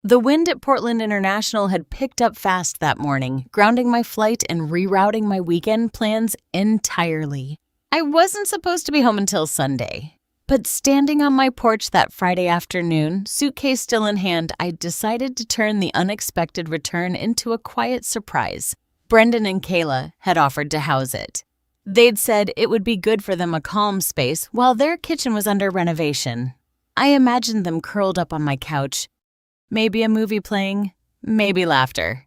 The wind at Portland International had picked up fast that morning, grounding my flight and rerouting my weekend plans entirely. I wasn't supposed to be home until Sunday. But standing on my porch that Friday afternoon, suitcase still in hand, I decided to turn the unexpected return into a quiet surprise. Brendan and Kayla had offered to house it. They'd said it would be good for them a calm space while their kitchen was under renovation. I imagined them curled up on my couch. Maybe a movie playing, maybe laughter.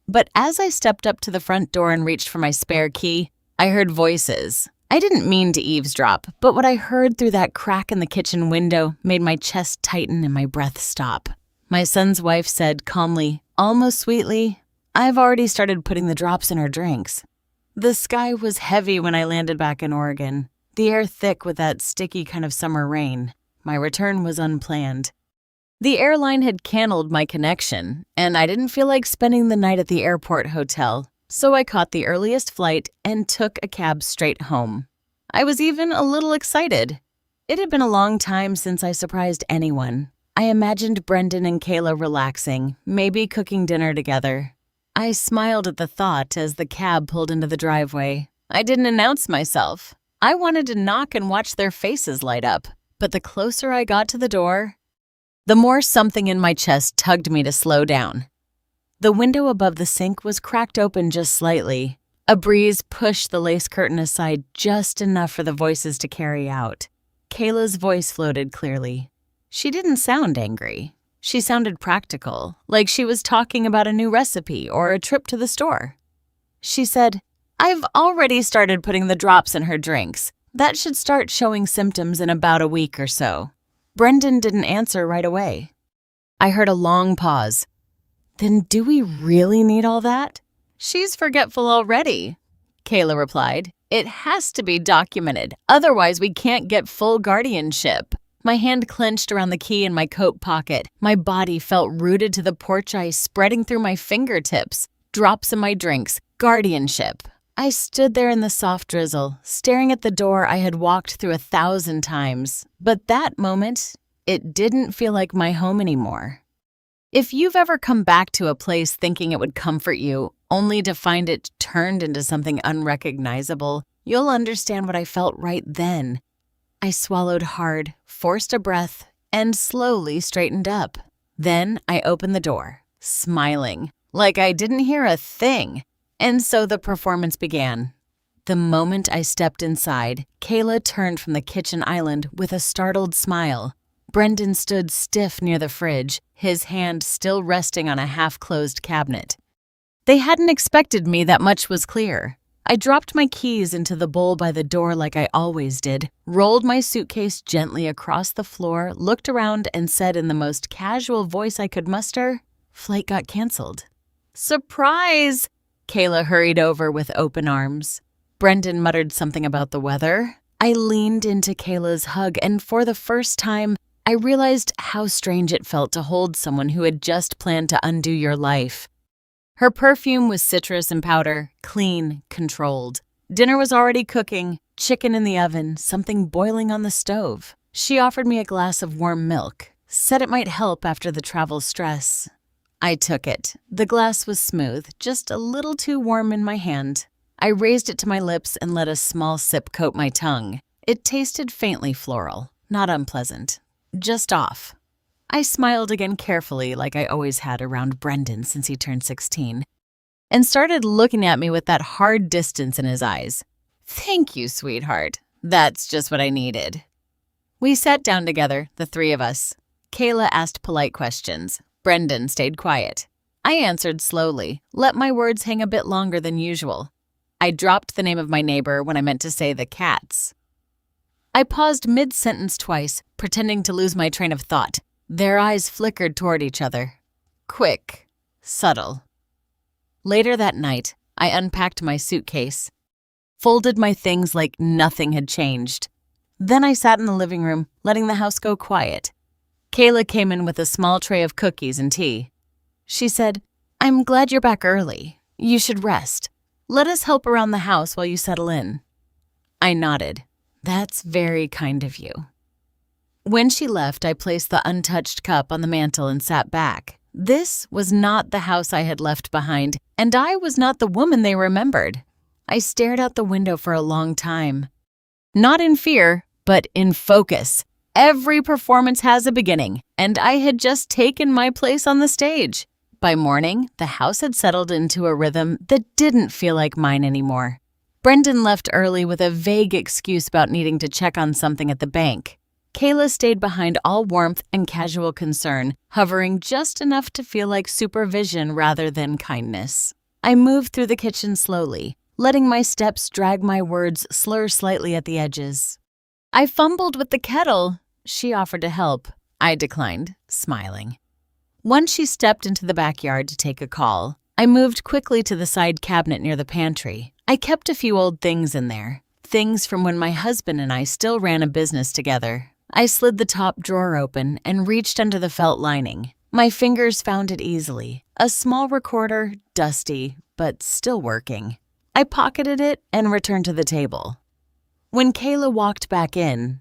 But as I stepped up to the front door and reached for my spare key, I heard voices. I didn't mean to eavesdrop, but what I heard through that crack in the kitchen window made my chest tighten and my breath stop. My son's wife said calmly, almost sweetly, "I've already started putting the drops in her drinks." The sky was heavy when I landed back in Oregon, the air thick with that sticky kind of summer rain. My return was unplanned. The airline had canceled my connection, and I didn't feel like spending the night at the airport hotel, so I caught the earliest flight and took a cab straight home. I was even a little excited. It had been a long time since I surprised anyone. I imagined Brendan and Kayla relaxing, maybe cooking dinner together. I smiled at the thought as the cab pulled into the driveway. I didn't announce myself. I wanted to knock and watch their faces light up, but the closer I got to the door, the more something in my chest tugged me to slow down. The window above the sink was cracked open just slightly. A breeze pushed the lace curtain aside just enough for the voices to carry out. Kayla's voice floated clearly. She didn't sound angry. She sounded practical, like she was talking about a new recipe or a trip to the store. She said, "I've already started putting the drops in her drinks. That should start showing symptoms in about a week or so." Brendan didn't answer right away. I heard a long pause. "Then do we really need all that?" "She's forgetful already," Kayla replied. "It has to be documented. Otherwise, we can't get full guardianship." My hand clenched around the key in my coat pocket. My body felt rooted to the porch ice spreading through my fingertips. Drops in my drinks. Guardianship. I stood there in the soft drizzle, staring at the door I had walked through 1,000 times. But that moment, it didn't feel like my home anymore. If you've ever come back to a place thinking it would comfort you, only to find it turned into something unrecognizable, you'll understand what I felt right then. I swallowed hard, forced a breath, and slowly straightened up. Then I opened the door, smiling, like I didn't hear a thing. And so the performance began. The moment I stepped inside, Kayla turned from the kitchen island with a startled smile. Brendan stood stiff near the fridge, his hand still resting on a half-closed cabinet. They hadn't expected me, that much was clear. I dropped my keys into the bowl by the door like I always did, rolled my suitcase gently across the floor, looked around, and said in the most casual voice I could muster, "Flight got canceled." "Surprise!" Kayla hurried over with open arms. Brendan muttered something about the weather. I leaned into Kayla's hug, and for the first time, I realized how strange it felt to hold someone who had just planned to undo your life. Her perfume was citrus and powder, clean, controlled. Dinner was already cooking, chicken in the oven, something boiling on the stove. She offered me a glass of warm milk, said it might help after the travel stress. I took it. The glass was smooth, just a little too warm in my hand. I raised it to my lips and let a small sip coat my tongue. It tasted faintly floral, not unpleasant, just off. I smiled again carefully like I always had around Brendan since he turned 16, and started looking at me with that hard distance in his eyes. "Thank you, sweetheart. That's just what I needed." We sat down together, the three of us. Kayla asked polite questions. Brendan stayed quiet. I answered slowly, let my words hang a bit longer than usual. I dropped the name of my neighbor when I meant to say the cats. I paused mid-sentence twice, pretending to lose my train of thought. Their eyes flickered toward each other. Quick, subtle. Later that night, I unpacked my suitcase, folded my things like nothing had changed. Then I sat in the living room, letting the house go quiet. Kayla came in with a small tray of cookies and tea. She said, "I'm glad you're back early. You should rest. Let us help around the house while you settle in." I nodded. "That's very kind of you." When she left, I placed the untouched cup on the mantel and sat back. This was not the house I had left behind, and I was not the woman they remembered. I stared out the window for a long time. Not in fear, but in focus. Every performance has a beginning, and I had just taken my place on the stage. By morning, the house had settled into a rhythm that didn't feel like mine anymore. Brendan left early with a vague excuse about needing to check on something at the bank. Kayla stayed behind, all warmth and casual concern, hovering just enough to feel like supervision rather than kindness. I moved through the kitchen slowly, letting my steps drag my words slur slightly at the edges. I fumbled with the kettle. She offered to help. I declined, smiling. Once she stepped into the backyard to take a call, I moved quickly to the side cabinet near the pantry. I kept a few old things in there, things from when my husband and I still ran a business together. I slid the top drawer open and reached under the felt lining. My fingers found it easily. A small recorder, dusty, but still working. I pocketed it and returned to the table. When Kayla walked back in,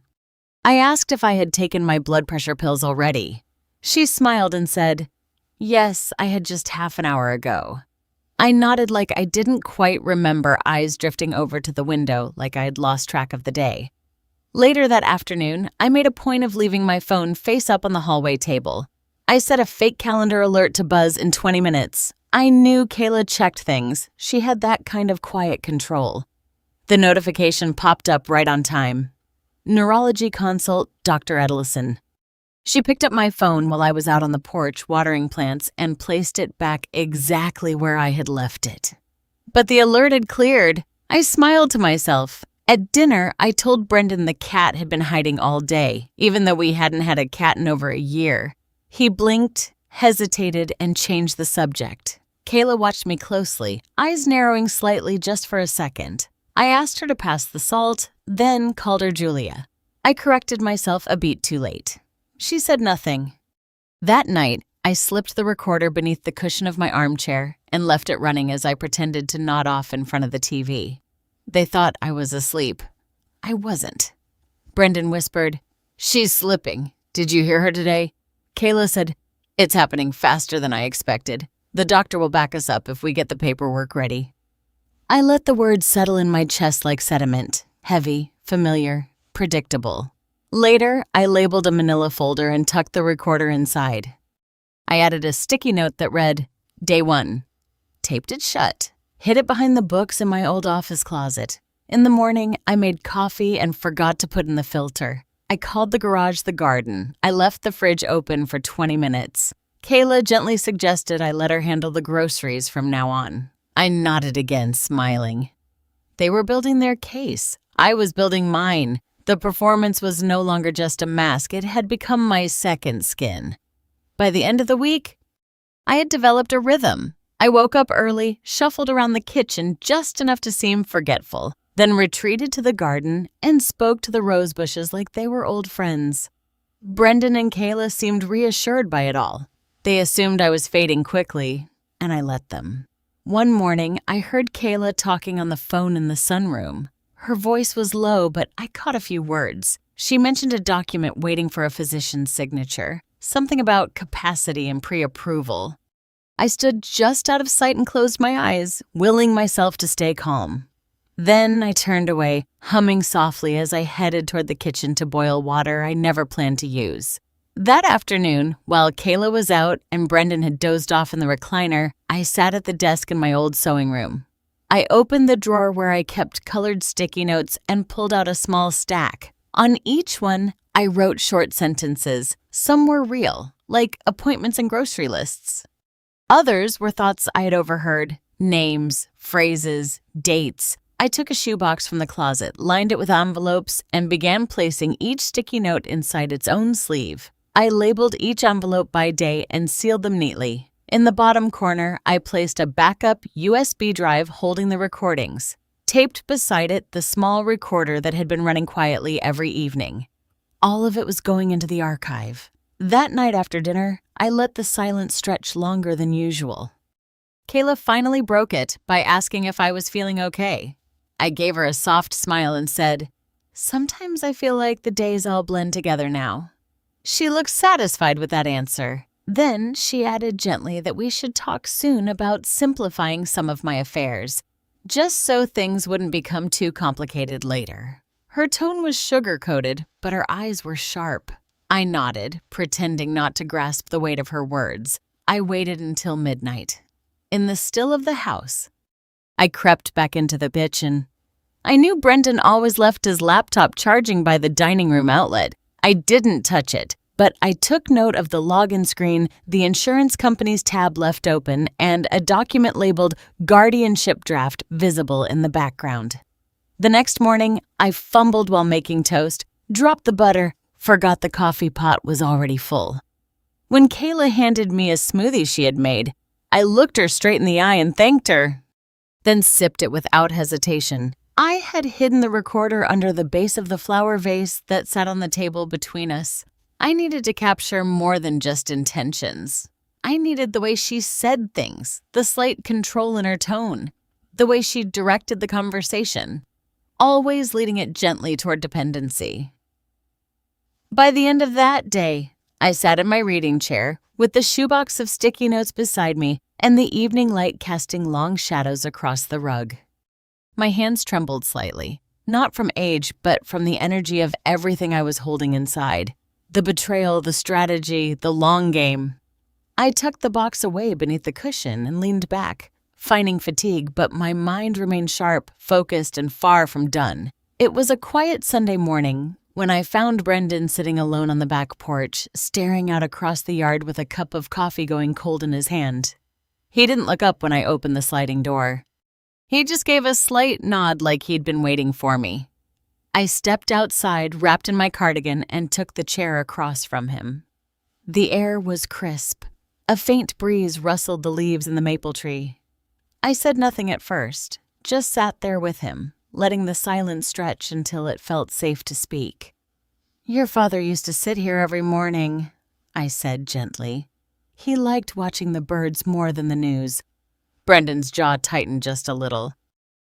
I asked if I had taken my blood pressure pills already. She smiled and said, "Yes, I had just half an hour ago." I nodded like I didn't quite remember, eyes drifting over to the window like I had lost track of the day. Later that afternoon, I made a point of leaving my phone face up on the hallway table. I set a fake calendar alert to buzz in 20 minutes. I knew Kayla checked things. She had that kind of quiet control. The notification popped up right on time. Neurology consult, Dr. Edellison. She picked up my phone while I was out on the porch watering plants and placed it back exactly where I had left it. But the alert had cleared. I smiled to myself. At dinner, I told Brendan the cat had been hiding all day, even though we hadn't had a cat in over a year. He blinked, hesitated, and changed the subject. Kayla watched me closely, eyes narrowing slightly just for a second. I asked her to pass the salt, then called her Julia. I corrected myself a beat too late. She said nothing. That night, I slipped the recorder beneath the cushion of my armchair and left it running as I pretended to nod off in front of the TV. They thought I was asleep. I wasn't. Brendan whispered, "She's slipping. Did you hear her today?" Kayla said, "It's happening faster than I expected. The doctor will back us up if we get the paperwork ready." I let the words settle in my chest like sediment, heavy, familiar, predictable. Later, I labeled a manila folder and tucked the recorder inside. I added a sticky note that read, "Day 1. Taped it shut. Hid it behind the books in my old office closet. In the morning, I made coffee and forgot to put in the filter. I called the garage the garden. I left the fridge open for 20 minutes. Kayla gently suggested I let her handle the groceries from now on. I nodded again, smiling. They were building their case. I was building mine. The performance was no longer just a mask. It had become my second skin. By the end of the week, I had developed a rhythm. I woke up early, shuffled around the kitchen just enough to seem forgetful, then retreated to the garden and spoke to the rose bushes like they were old friends. Brendan and Kayla seemed reassured by it all. They assumed I was fading quickly, and I let them. One morning, I heard Kayla talking on the phone in the sunroom. Her voice was low, but I caught a few words. She mentioned a document waiting for a physician's signature, something about capacity and pre-approval. I stood just out of sight and closed my eyes, willing myself to stay calm. Then I turned away, humming softly as I headed toward the kitchen to boil water I never planned to use. That afternoon, while Kayla was out and Brendan had dozed off in the recliner, I sat at the desk in my old sewing room. I opened the drawer where I kept colored sticky notes and pulled out a small stack. On each one, I wrote short sentences. Some were real, like appointments and grocery lists. Others were thoughts I had overheard, names, phrases, dates. I took a shoebox from the closet, lined it with envelopes, and began placing each sticky note inside its own sleeve. I labeled each envelope by day and sealed them neatly. In the bottom corner, I placed a backup USB drive holding the recordings. Taped beside it, the small recorder that had been running quietly every evening. All of it was going into the archive. That night after dinner, I let the silence stretch longer than usual. Kayla finally broke it by asking if I was feeling okay. I gave her a soft smile and said, "Sometimes I feel like the days all blend together now." She looked satisfied with that answer. Then she added gently that we should talk soon about simplifying some of my affairs, just so things wouldn't become too complicated later. Her tone was sugar-coated, but her eyes were sharp. I nodded, pretending not to grasp the weight of her words. I waited until midnight. In the still of the house, I crept back into the kitchen. I knew Brendan always left his laptop charging by the dining room outlet. I didn't touch it, but I took note of the login screen, the insurance company's tab left open, and a document labeled Guardianship Draft visible in the background. The next morning, I fumbled while making toast, dropped the butter, forgot the coffee pot was already full. When Kayla handed me a smoothie she had made, I looked her straight in the eye and thanked her, then sipped it without hesitation. I had hidden the recorder under the base of the flower vase that sat on the table between us. I needed to capture more than just intentions. I needed the way she said things, the slight control in her tone, the way she directed the conversation, always leading it gently toward dependency. By the end of that day, I sat in my reading chair with the shoebox of sticky notes beside me and the evening light casting long shadows across the rug. My hands trembled slightly, not from age, but from the energy of everything I was holding inside. The betrayal, the strategy, the long game. I tucked the box away beneath the cushion and leaned back, finding fatigue, but my mind remained sharp, focused, and far from done. It was a quiet Sunday morning when I found Brendan sitting alone on the back porch, staring out across the yard with a cup of coffee going cold in his hand. He didn't look up when I opened the sliding door. He just gave a slight nod like he'd been waiting for me. I stepped outside, wrapped in my cardigan, and took the chair across from him. The air was crisp. A faint breeze rustled the leaves in the maple tree. I said nothing at first, just sat there with him, letting the silence stretch until it felt safe to speak. "Your father used to sit here every morning," I said gently. He liked watching the birds more than the news. Brendan's jaw tightened just a little.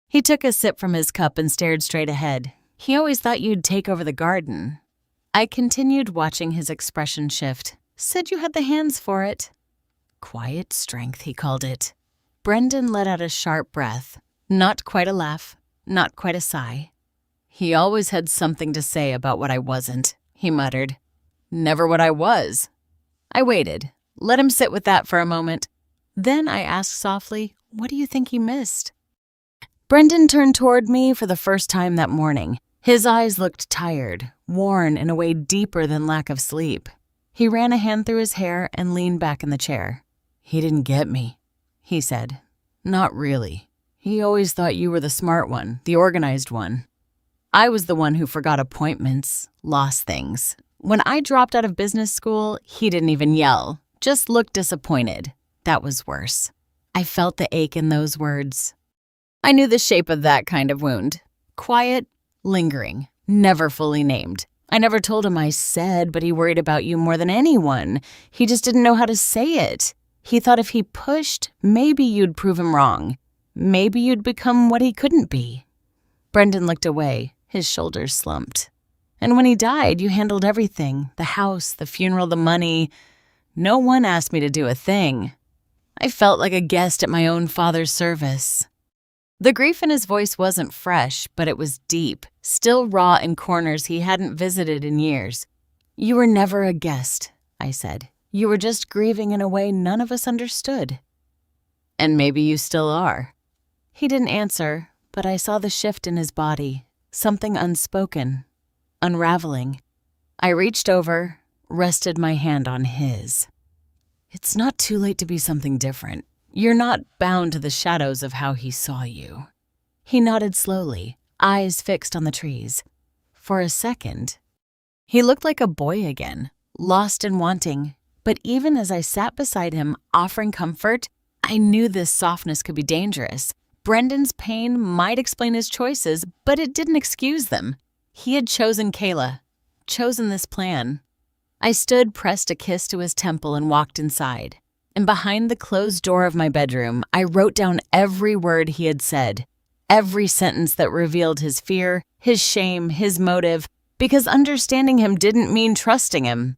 He took a sip from his cup and stared straight ahead. "He always thought you'd take over the garden." I continued watching his expression shift. "Said you had the hands for it." Quiet strength, he called it. Brendan let out a sharp breath. Not quite a laugh, not quite a sigh. "He always had something to say about what I wasn't," he muttered. "Never what I was." I waited, let him sit with that for a moment. Then I asked softly, "What do you think he missed?" Brendan turned toward me for the first time that morning. His eyes looked tired, worn in a way deeper than lack of sleep. He ran a hand through his hair and leaned back in the chair. "He didn't get me," he said. "Not really. He always thought you were the smart one, the organized one. I was the one who forgot appointments, lost things. When I dropped out of business school, he didn't even yell, just looked disappointed. That was worse. I felt the ache in those words. I knew the shape of that kind of wound. Quiet, lingering, never fully named. I never told him I said, but he worried about you more than anyone. He just didn't know how to say it. He thought if he pushed, maybe you'd prove him wrong. Maybe you'd become what he couldn't be." Brendan looked away, his shoulders slumped. "And when he died, you handled everything. The house, the funeral, the money. No one asked me to do a thing. I felt like a guest at my own father's service." The grief in his voice wasn't fresh, but it was deep, still raw in corners he hadn't visited in years. "You were never a guest," I said. "You were just grieving in a way none of us understood." "And maybe you still are." He didn't answer, but I saw the shift in his body, something unspoken, unraveling. I reached over, rested my hand on his. "It's not too late to be something different. You're not bound to the shadows of how he saw you." He nodded slowly, eyes fixed on the trees. For a second, he looked like a boy again, lost and wanting. But even as I sat beside him, offering comfort, I knew this softness could be dangerous. Brendan's pain might explain his choices, but it didn't excuse them. He had chosen Kayla, chosen this plan. I stood, pressed a kiss to his temple, and walked inside. And behind the closed door of my bedroom, I wrote down every word he had said, every sentence that revealed his fear, his shame, his motive, because understanding him didn't mean trusting him.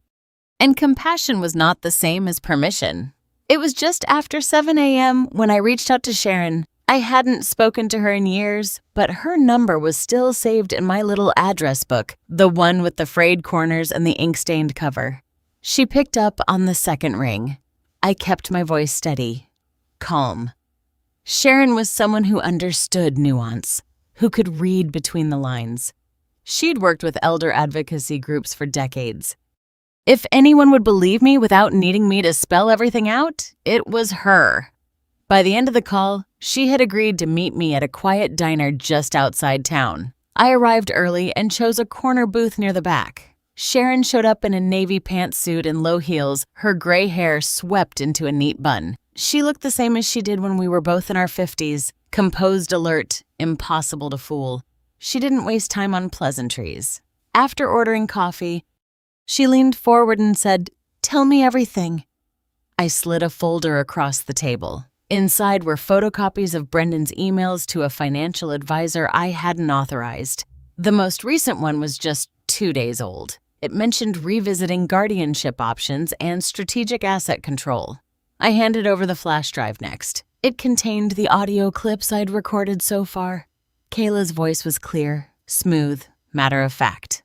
And compassion was not the same as permission. It was just after 7 a.m. when I reached out to Sharon. I hadn't spoken to her in years, but her number was still saved in my little address book, the one with the frayed corners and the ink-stained cover. She picked up on the second ring. I kept my voice steady, calm. Sharon was someone who understood nuance, who could read between the lines. She'd worked with elder advocacy groups for decades. If anyone would believe me without needing me to spell everything out, it was her. By the end of the call, she had agreed to meet me at a quiet diner just outside town. I arrived early and chose a corner booth near the back. Sharon showed up in a navy pantsuit and low heels, her gray hair swept into a neat bun. She looked the same as she did when we were both in our 50s, composed, alert, impossible to fool. She didn't waste time on pleasantries. After ordering coffee, she leaned forward and said, "Tell me everything." I slid a folder across the table. Inside were photocopies of Brendan's emails to a financial advisor I hadn't authorized. The most recent one was just 2 days old. It mentioned revisiting guardianship options and strategic asset control. I handed over the flash drive next. It contained the audio clips I'd recorded so far. Kayla's voice was clear, smooth, matter-of-fact.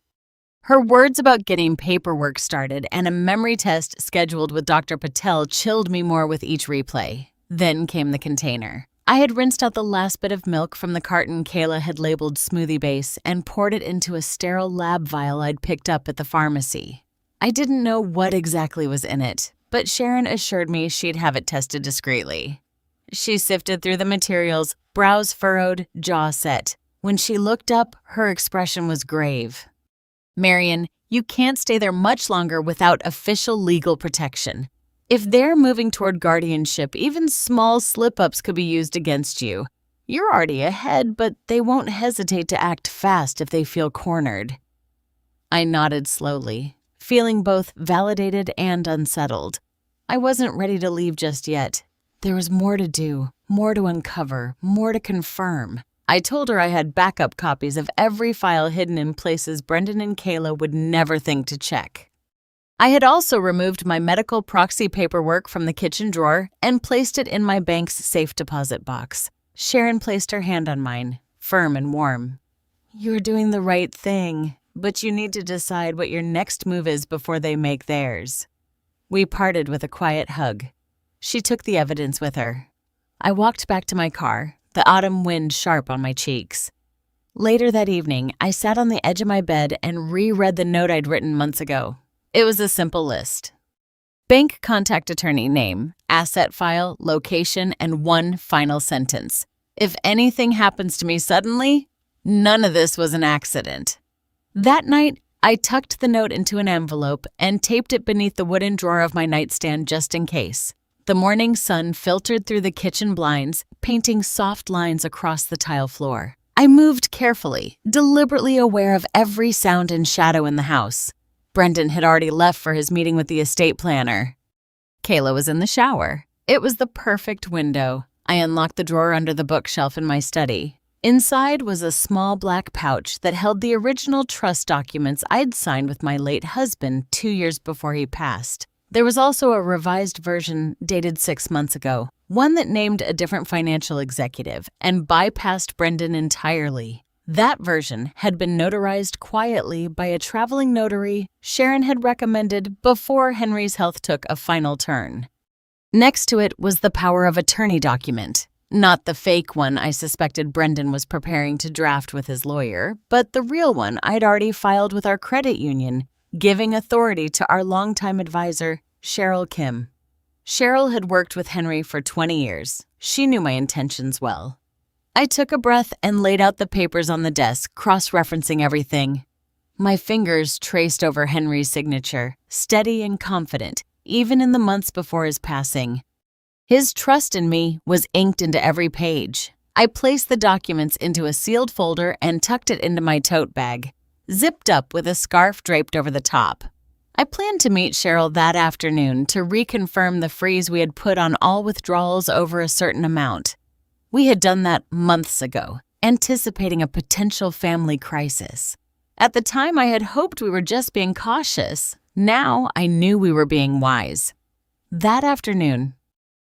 Her words about getting paperwork started and a memory test scheduled with Dr. Patel chilled me more with each replay. Then came the container. I had rinsed out the last bit of milk from the carton Kayla had labeled smoothie base and poured it into a sterile lab vial I'd picked up at the pharmacy. I didn't know what exactly was in it, but Sharon assured me she'd have it tested discreetly. She sifted through the materials, brows furrowed, jaw set. When she looked up, her expression was grave. "Marion, you can't stay there much longer without official legal protection. If they're moving toward guardianship, even small slip-ups could be used against you. You're already ahead, but they won't hesitate to act fast if they feel cornered." I nodded slowly, feeling both validated and unsettled. I wasn't ready to leave just yet. There was more to do, more to uncover, more to confirm. I told her I had backup copies of every file hidden in places Brendan and Kayla would never think to check. I had also removed my medical proxy paperwork from the kitchen drawer and placed it in my bank's safe deposit box. Sharon placed her hand on mine, firm and warm. "You're doing the right thing, but you need to decide what your next move is before they make theirs." We parted with a quiet hug. She took the evidence with her. I walked back to my car, the autumn wind sharp on my cheeks. Later that evening, I sat on the edge of my bed and reread the note I'd written months ago. It was a simple list. Bank contact attorney name, asset file, location, and one final sentence. If anything happens to me suddenly, none of this was an accident. That night, I tucked the note into an envelope and taped it beneath the wooden drawer of my nightstand just in case. The morning sun filtered through the kitchen blinds, painting soft lines across the tile floor. I moved carefully, deliberately aware of every sound and shadow in the house. Brendan had already left for his meeting with the estate planner. Kayla was in the shower. It was the perfect window. I unlocked the drawer under the bookshelf in my study. Inside was a small black pouch that held the original trust documents I'd signed with my late husband 2 years before he passed. There was also a revised version dated 6 months ago, one that named a different financial executive and bypassed Brendan entirely. That version had been notarized quietly by a traveling notary Sharon had recommended before Henry's health took a final turn. Next to it was the power of attorney document. Not the fake one I suspected Brendan was preparing to draft with his lawyer, but the real one I'd already filed with our credit union, giving authority to our longtime advisor, Cheryl Kim. Cheryl had worked with Henry for 20 years. She knew my intentions well. I took a breath and laid out the papers on the desk, cross-referencing everything. My fingers traced over Henry's signature, steady and confident, even in the months before his passing. His trust in me was inked into every page. I placed the documents into a sealed folder and tucked it into my tote bag, zipped up with a scarf draped over the top. I planned to meet Cheryl that afternoon to reconfirm the freeze we had put on all withdrawals over a certain amount. We had done that months ago, anticipating a potential family crisis. At the time, I had hoped we were just being cautious. Now I knew we were being wise. That afternoon,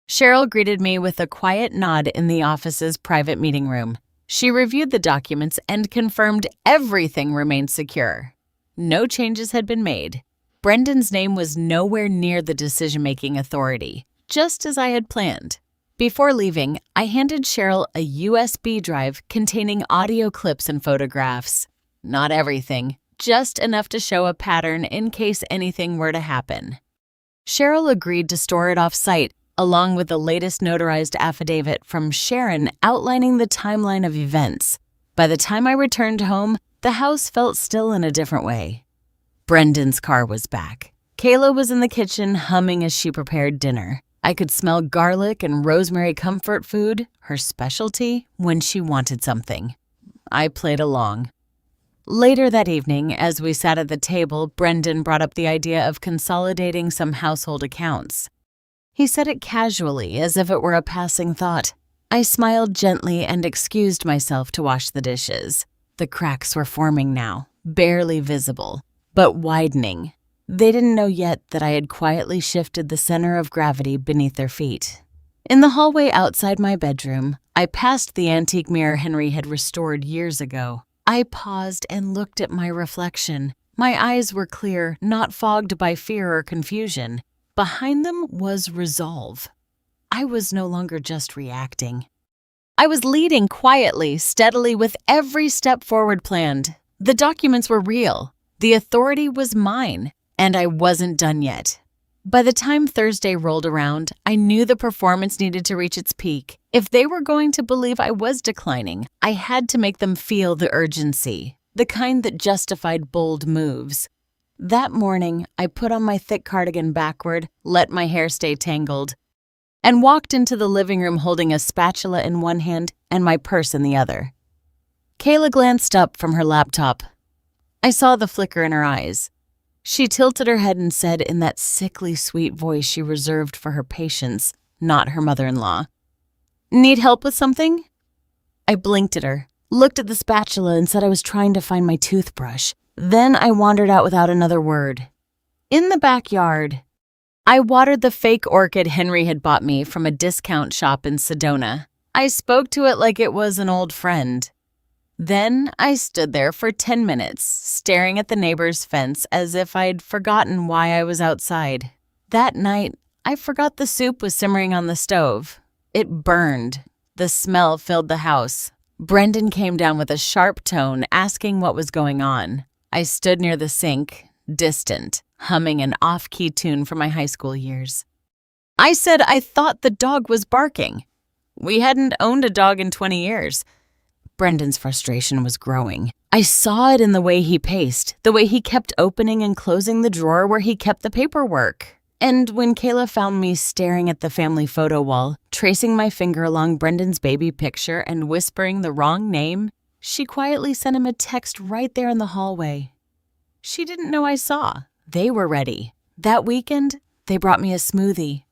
Cheryl greeted me with a quiet nod in the office's private meeting room. She reviewed the documents and confirmed everything remained secure. No changes had been made. Brendan's name was nowhere near the decision-making authority, just as I had planned. Before leaving, I handed Cheryl a USB drive containing audio clips and photographs. Not everything, just enough to show a pattern in case anything were to happen. Cheryl agreed to store it off-site, along with the latest notarized affidavit from Sharon outlining the timeline of events. By the time I returned home, the house felt still in a different way. Brendan's car was back. Kayla was in the kitchen humming as she prepared dinner. I could smell garlic and rosemary comfort food, her specialty, when she wanted something. I played along. Later that evening, as we sat at the table, Brendan brought up the idea of consolidating some household accounts. He said it casually, as if it were a passing thought. I smiled gently and excused myself to wash the dishes. The cracks were forming now, barely visible, but widening. They didn't know yet that I had quietly shifted the center of gravity beneath their feet. In the hallway outside my bedroom, I passed the antique mirror Henry had restored years ago. I paused and looked at my reflection. My eyes were clear, not fogged by fear or confusion. Behind them was resolve. I was no longer just reacting. I was leading quietly, steadily, with every step forward planned. The documents were real. The authority was mine, and I wasn't done yet. By the time Thursday rolled around, I knew the performance needed to reach its peak. If they were going to believe I was declining, I had to make them feel the urgency, the kind that justified bold moves. That morning, I put on my thick cardigan backward, let my hair stay tangled, and walked into the living room holding a spatula in one hand and my purse in the other. Kayla glanced up from her laptop. I saw the flicker in her eyes. She tilted her head and said in that sickly sweet voice she reserved for her patients, not her mother-in-law, "Need help with something?" I blinked at her, looked at the spatula, and said I was trying to find my toothbrush. Then I wandered out without another word. In the backyard, I watered the fake orchid Henry had bought me from a discount shop in Sedona. I spoke to it like it was an old friend. Then I stood there for 10 minutes, staring at the neighbor's fence as if I'd forgotten why I was outside. That night, I forgot the soup was simmering on the stove. It burned. The smell filled the house. Brendan came down with a sharp tone, asking what was going on. I stood near the sink, distant, humming an off-key tune from my high school years. I said I thought the dog was barking. We hadn't owned a dog in 20 years. Brendan's frustration was growing. I saw it in the way he paced, the way he kept opening and closing the drawer where he kept the paperwork. And when Kayla found me staring at the family photo wall, tracing my finger along Brendan's baby picture and whispering the wrong name, she quietly sent him a text right there in the hallway. She didn't know I saw. They were ready. That weekend, they brought me a smoothie.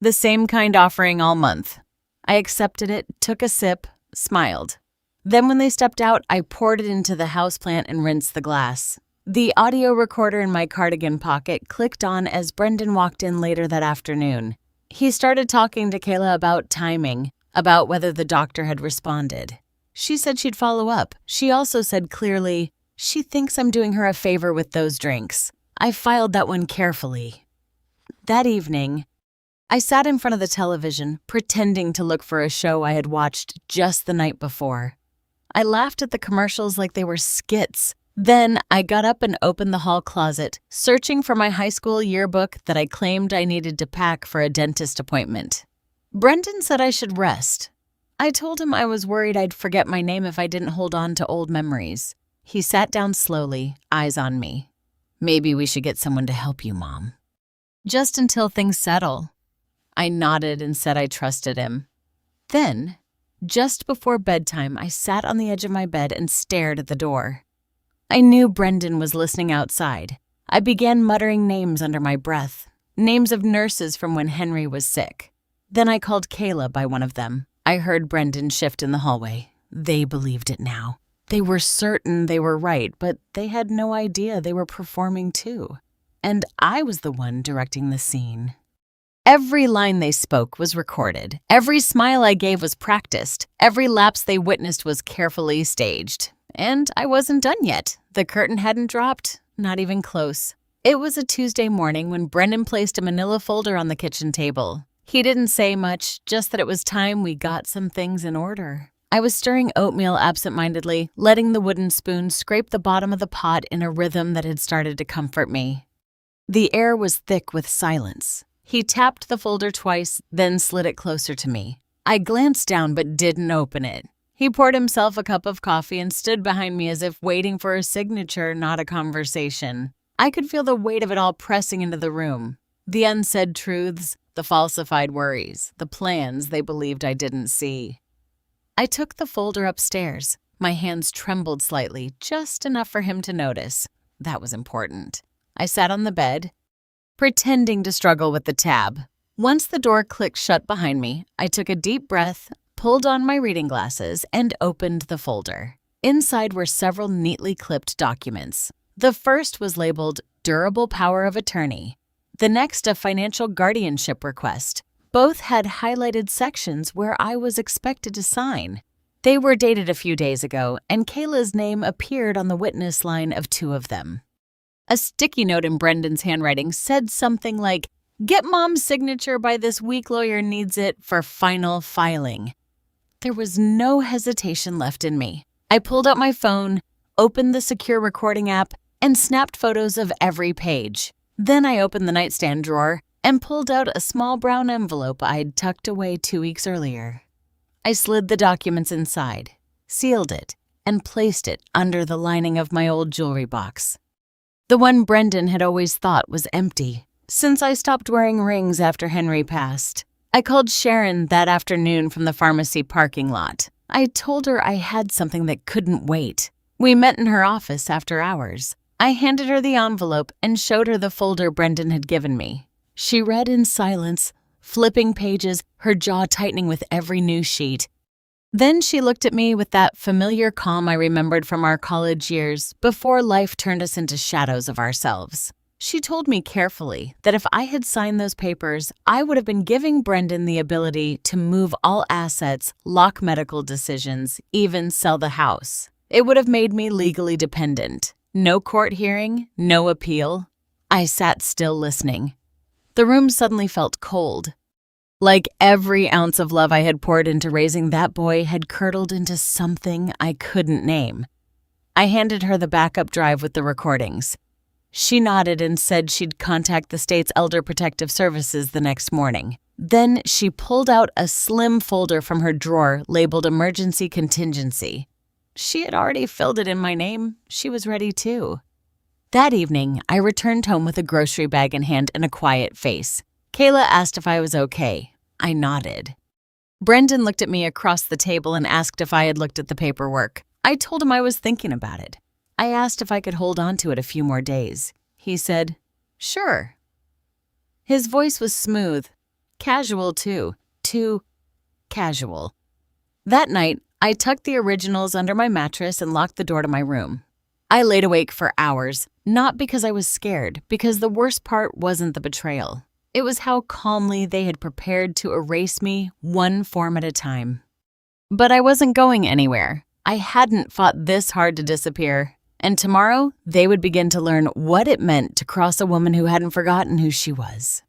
The same kind offering all month. I accepted it, took a sip, smiled. Then when they stepped out, I poured it into the houseplant and rinsed the glass. The audio recorder in my cardigan pocket clicked on as Brendan walked in later that afternoon. He started talking to Kayla about timing, about whether the doctor had responded. She said she'd follow up. She also said clearly, she thinks I'm doing her a favor with those drinks. I filed that one carefully. That evening, I sat in front of the television, pretending to look for a show I had watched just the night before. I laughed at the commercials like they were skits. Then I got up and opened the hall closet, searching for my high school yearbook that I claimed I needed to pack for a dentist appointment. Brendan said I should rest. I told him I was worried I'd forget my name if I didn't hold on to old memories. He sat down slowly, eyes on me. "Maybe we should get someone to help you, Mom." "Just until things settle." I nodded and said I trusted him. Then, just before bedtime, I sat on the edge of my bed and stared at the door. I knew Brendan was listening outside. I began muttering names under my breath, names of nurses from when Henry was sick. Then I called Kayla by one of them. I heard Brendan shift in the hallway. They believed it now. They were certain they were right, but they had no idea they were performing too. and I was the one directing the scene. Every line they spoke was recorded. Every smile I gave was practiced. Every lapse they witnessed was carefully staged. And I wasn't done yet. The curtain hadn't dropped, not even close. It was a Tuesday morning when Brendan placed a manila folder on the kitchen table. He didn't say much, just that it was time we got some things in order. I was stirring oatmeal absent-mindedly, letting the wooden spoon scrape the bottom of the pot in a rhythm that had started to comfort me. The air was thick with silence. He tapped the folder twice, then slid it closer to me. I glanced down but didn't open it. He poured himself a cup of coffee and stood behind me as if waiting for a signature, not a conversation. I could feel the weight of it all pressing into the room. The unsaid truths, the falsified worries, the plans they believed I didn't see. I took the folder upstairs. My hands trembled slightly, just enough for him to notice. That was important. I sat on the bed, pretending to struggle with the tab. Once the door clicked shut behind me, I took a deep breath, pulled on my reading glasses, and opened the folder. Inside were several neatly clipped documents. The first was labeled Durable Power of Attorney. The next, a financial guardianship request. Both had highlighted sections where I was expected to sign. They were dated a few days ago, and Kayla's name appeared on the witness line of 2 of them. A sticky note in Brendan's handwriting said something like, "Get Mom's signature by this week, lawyer needs it for final filing." There was no hesitation left in me. I pulled out my phone, opened the secure recording app, and snapped photos of every page. Then I opened the nightstand drawer and pulled out a small brown envelope I'd tucked away 2 weeks earlier. I slid the documents inside, sealed it, and placed it under the lining of my old jewelry box. The one Brendan had always thought was empty, since I stopped wearing rings after Henry passed. I called Sharon that afternoon from the pharmacy parking lot. I told her I had something that couldn't wait. We met in her office after hours. I handed her the envelope and showed her the folder Brendan had given me. She read in silence, flipping pages, her jaw tightening with every new sheet. Then she looked at me with that familiar calm I remembered from our college years before life turned us into shadows of ourselves. She told me carefully that if I had signed those papers, I would have been giving Brendan the ability to move all assets, lock medical decisions, even sell the house. It would have made me legally dependent. No court hearing, no appeal. I sat still listening. The room suddenly felt cold. Like every ounce of love I had poured into raising that boy had curdled into something I couldn't name. I handed her the backup drive with the recordings. She nodded and said she'd contact the state's Elder Protective Services the next morning. Then she pulled out a slim folder from her drawer labeled Emergency Contingency. She had already filled it in my name. She was ready too. That evening, I returned home with a grocery bag in hand and a quiet face. Kayla asked if I was okay. I nodded. Brendan looked at me across the table and asked if I had looked at the paperwork. I told him I was thinking about it. I asked if I could hold on to it a few more days. He said, "Sure." His voice was smooth, casual too casual. That night, I tucked the originals under my mattress and locked the door to my room. I laid awake for hours, not because I was scared, because the worst part wasn't the betrayal. It was how calmly they had prepared to erase me one form at a time. But I wasn't going anywhere. I hadn't fought this hard to disappear. And tomorrow, they would begin to learn what it meant to cross a woman who hadn't forgotten who she was.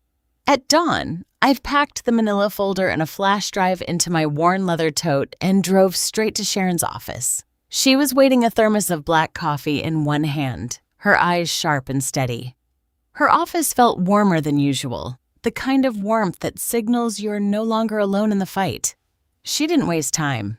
At dawn, I've packed the manila folder and a flash drive into my worn leather tote and drove straight to Sharon's office. She was waiting a thermos of black coffee in one hand, her eyes sharp and steady. Her office felt warmer than usual, the kind of warmth that signals you're no longer alone in the fight. She didn't waste time.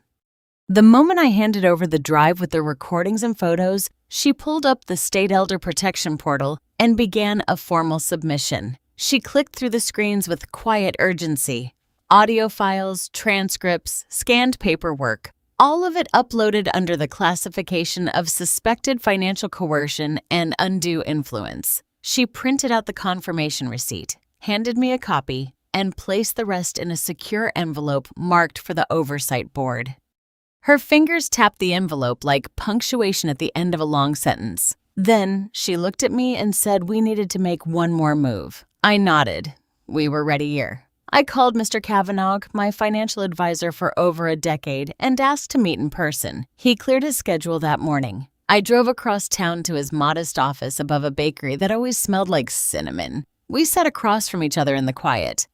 The moment I handed over the drive with the recordings and photos, she pulled up the State Elder Protection portal and began a formal submission. She clicked through the screens with quiet urgency. Audio files, transcripts, scanned paperwork, all of it uploaded under the classification of suspected financial coercion and undue influence. She printed out the confirmation receipt, handed me a copy, and placed the rest in a secure envelope marked for the oversight board. Her fingers tapped the envelope like punctuation at the end of a long sentence. Then she looked at me and said we needed to make one more move. I nodded. We were ready here. I called Mr. Kavanaugh, my financial advisor for over a decade, and asked to meet in person. He cleared his schedule that morning. I drove across town to his modest office above a bakery that always smelled like cinnamon. We sat across from each other in the quiet.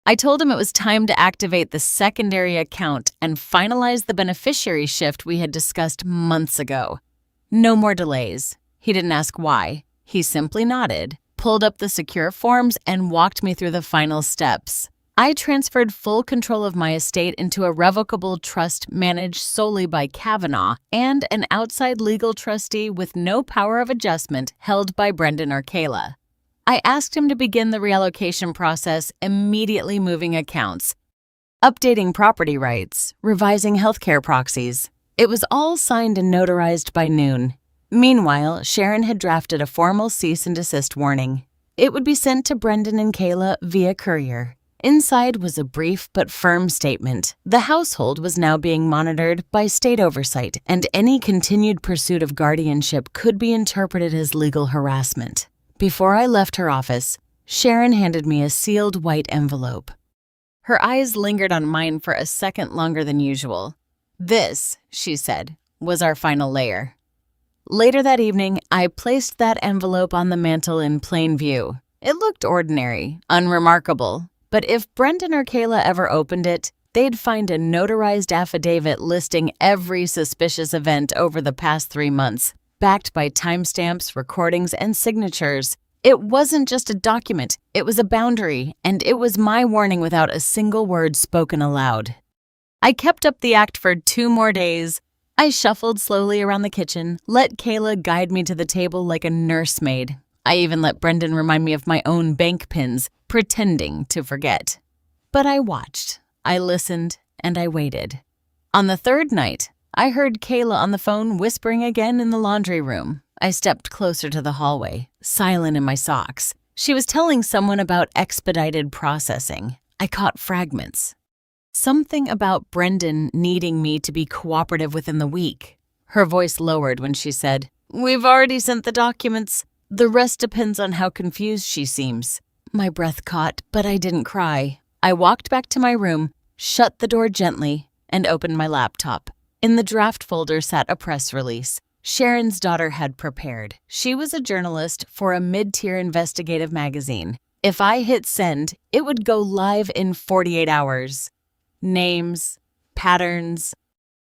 I told him it was time to activate the secondary account and finalize the beneficiary shift we had discussed months ago. No more delays. He didn't ask why. He simply nodded, pulled up the secure forms, and walked me through the final steps. I transferred full control of my estate into a revocable trust managed solely by Kavanaugh and an outside legal trustee with no power of adjustment held by Brendan or Kayla. I asked him to begin the reallocation process, immediately moving accounts, updating property rights, revising healthcare proxies. It was all signed and notarized by noon. Meanwhile, Sharon had drafted a formal cease and desist warning. It would be sent to Brendan and Kayla via courier. Inside was a brief but firm statement. The household was now being monitored by state oversight, and any continued pursuit of guardianship could be interpreted as legal harassment. Before I left her office, Sharon handed me a sealed white envelope. Her eyes lingered on mine for a second longer than usual. This, she said, was our final layer. Later that evening, I placed that envelope on the mantel in plain view. It looked ordinary, unremarkable, but if Brendan or Kayla ever opened it, they'd find a notarized affidavit listing every suspicious event over the past 3 months, backed by timestamps, recordings, and signatures. It wasn't just a document, it was a boundary, and it was my warning without a single word spoken aloud. I kept up the act for 2 more days. I shuffled slowly around the kitchen, let Kayla guide me to the table like a nursemaid. I even let Brendan remind me of my own bank pins, pretending to forget. But I watched, I listened, and I waited. On the 3rd night, I heard Kayla on the phone whispering again in the laundry room. I stepped closer to the hallway, silent in my socks. She was telling someone about expedited processing. I caught fragments. Something about Brendan needing me to be cooperative within the week. Her voice lowered when she said, "We've already sent the documents. The rest depends on how confused she seems." My breath caught, but I didn't cry. I walked back to my room, shut the door gently, and opened my laptop. In the draft folder sat a press release Sharon's daughter had prepared. She was a journalist for a mid-tier investigative magazine. If I hit send, it would go live in 48 hours. Names, patterns,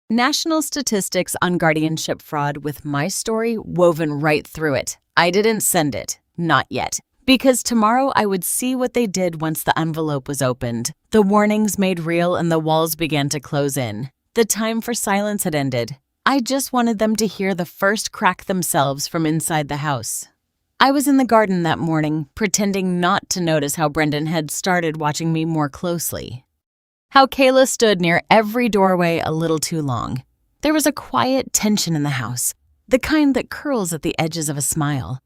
national statistics on guardianship fraud with my story woven right through it. I didn't send it, not yet, because tomorrow I would see what they did once the envelope was opened. The warnings made real and the walls began to close in. The time for silence had ended. I just wanted them to hear the first crack themselves from inside the house. I was in the garden that morning, pretending not to notice how Brendan had started watching me more closely. How Kayla stood near every doorway a little too long. There was a quiet tension in the house, the kind that curls at the edges of a smile.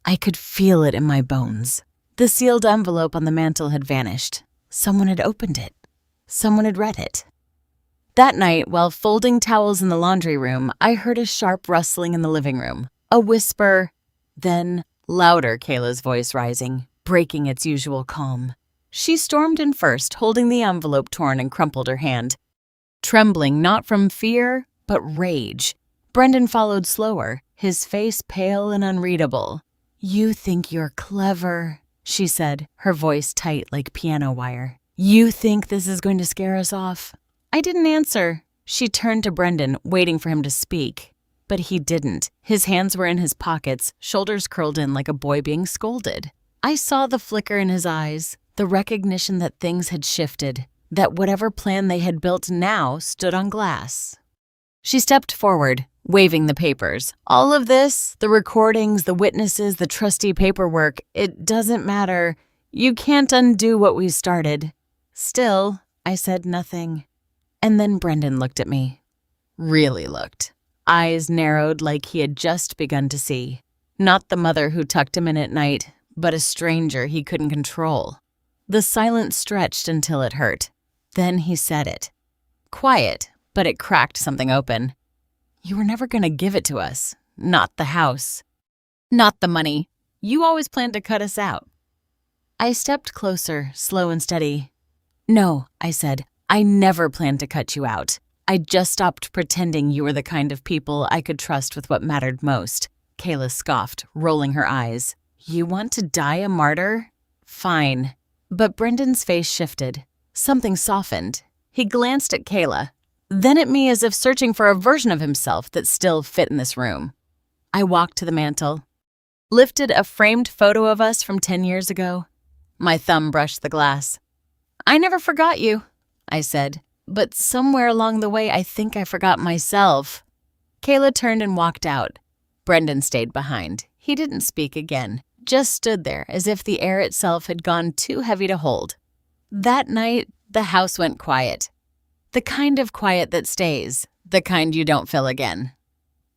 I could feel it in my bones. The sealed envelope on the mantel had vanished. Someone had opened it. Someone had read it. That night, while folding towels in the laundry room, I heard a sharp rustling in the living room. A whisper, then louder Kayla's voice rising, breaking its usual calm. She stormed in first, holding the envelope torn and crumpled her hand. Trembling not from fear, but rage. Brendan followed slower, his face pale and unreadable. "You think you're clever," she said, her voice tight like piano wire. "You think this is going to scare us off?" I didn't answer. She turned to Brendan, waiting for him to speak. But he didn't. His hands were in his pockets, shoulders curled in like a boy being scolded. I saw the flicker in his eyes, the recognition that things had shifted, that whatever plan they had built now stood on glass. She stepped forward, waving the papers. "All of this, the recordings, the witnesses, the trustee paperwork, it doesn't matter. You can't undo what we started." Still, I said nothing. And then Brendan looked at me. Really looked. Eyes narrowed like he had just begun to see. Not the mother who tucked him in at night, but a stranger he couldn't control. The silence stretched until it hurt. Then he said it. Quiet, but it cracked something open. "You were never going to give it to us. Not the house." Not the money. You always planned to cut us out. I stepped closer, slow and steady. No, I said, I never planned to cut you out. I just stopped pretending you were the kind of people I could trust with what mattered most. Kayla scoffed, rolling her eyes. You want to die a martyr? Fine. But Brendan's face shifted. Something softened. He glanced at Kayla, then at me as if searching for a version of himself that still fit in this room. I walked to the mantel, lifted a framed photo of us from 10 years ago. My thumb brushed the glass. I never forgot you, I said, but somewhere along the way I think I forgot myself. Kayla turned and walked out. Brendan stayed behind. He didn't speak again, just stood there as if the air itself had gone too heavy to hold. That night, the house went quiet. The kind of quiet that stays, the kind you don't fill again.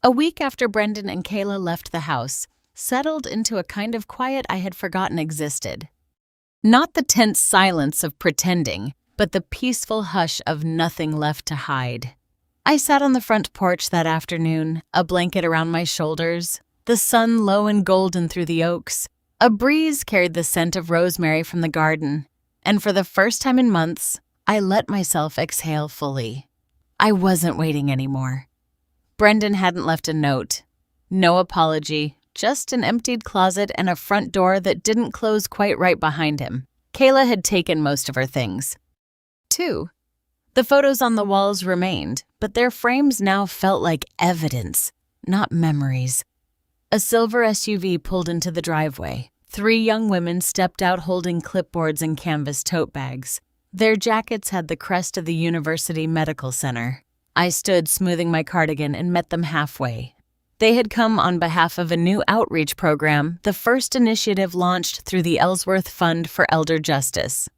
A week after Brendan and Kayla left the house, settled into a kind of quiet I had forgotten existed. Not the tense silence of pretending, but the peaceful hush of nothing left to hide. I sat on the front porch that afternoon, a blanket around my shoulders, the sun low and golden through the oaks. A breeze carried the scent of rosemary from the garden, and for the first time in months, I let myself exhale fully. I wasn't waiting anymore. Brendan hadn't left a note. No apology, just an emptied closet and a front door that didn't close quite right behind him. Kayla had taken most of her things. 2. The photos on the walls remained, but their frames now felt like evidence, not memories. A silver SUV pulled into the driveway. 3 young women stepped out holding clipboards and canvas tote bags. Their jackets had the crest of the University Medical Center. I stood smoothing my cardigan and met them halfway. They had come on behalf of a new outreach program, the first initiative launched through the Ellsworth Fund for Elder Justice.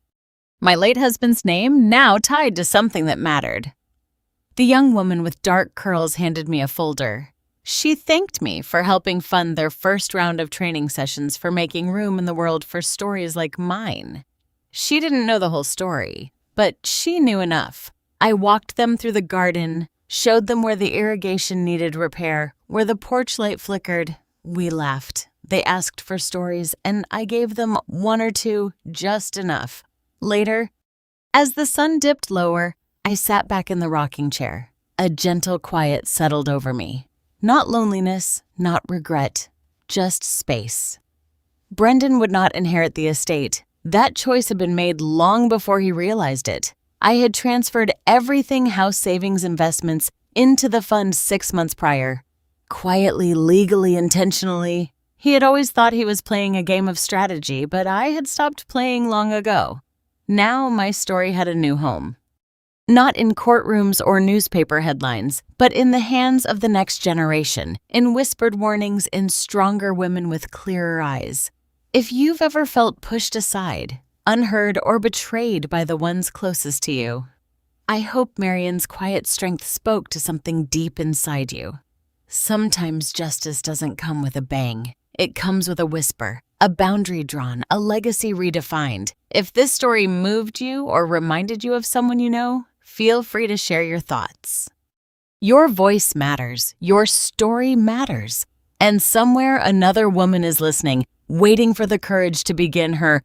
My late husband's name now tied to something that mattered. The young woman with dark curls handed me a folder. She thanked me for helping fund their first round of training sessions for making room in the world for stories like mine. She didn't know the whole story, but she knew enough. I walked them through the garden, showed them where the irrigation needed repair, where the porch light flickered. We laughed. They asked for stories, and I gave them 1 or 2, just enough. Later, as the sun dipped lower, I sat back in the rocking chair. A gentle quiet settled over me. Not loneliness, not regret, just space. Brendan would not inherit the estate. That choice had been made long before he realized it. I had transferred everything house savings investments into the fund 6 months prior. Quietly, legally, intentionally. He had always thought he was playing a game of strategy, but I had stopped playing long ago. Now my story had a new home. Not in courtrooms or newspaper headlines, but in the hands of the next generation, in whispered warnings, in stronger women with clearer eyes. If you've ever felt pushed aside, unheard, or betrayed by the ones closest to you, I hope Marion's quiet strength spoke to something deep inside you. Sometimes justice doesn't come with a bang. It comes with a whisper, a boundary drawn, a legacy redefined. If this story moved you or reminded you of someone you know, feel free to share your thoughts. Your voice matters. Your story matters. And somewhere another woman is listening, waiting for the courage to begin her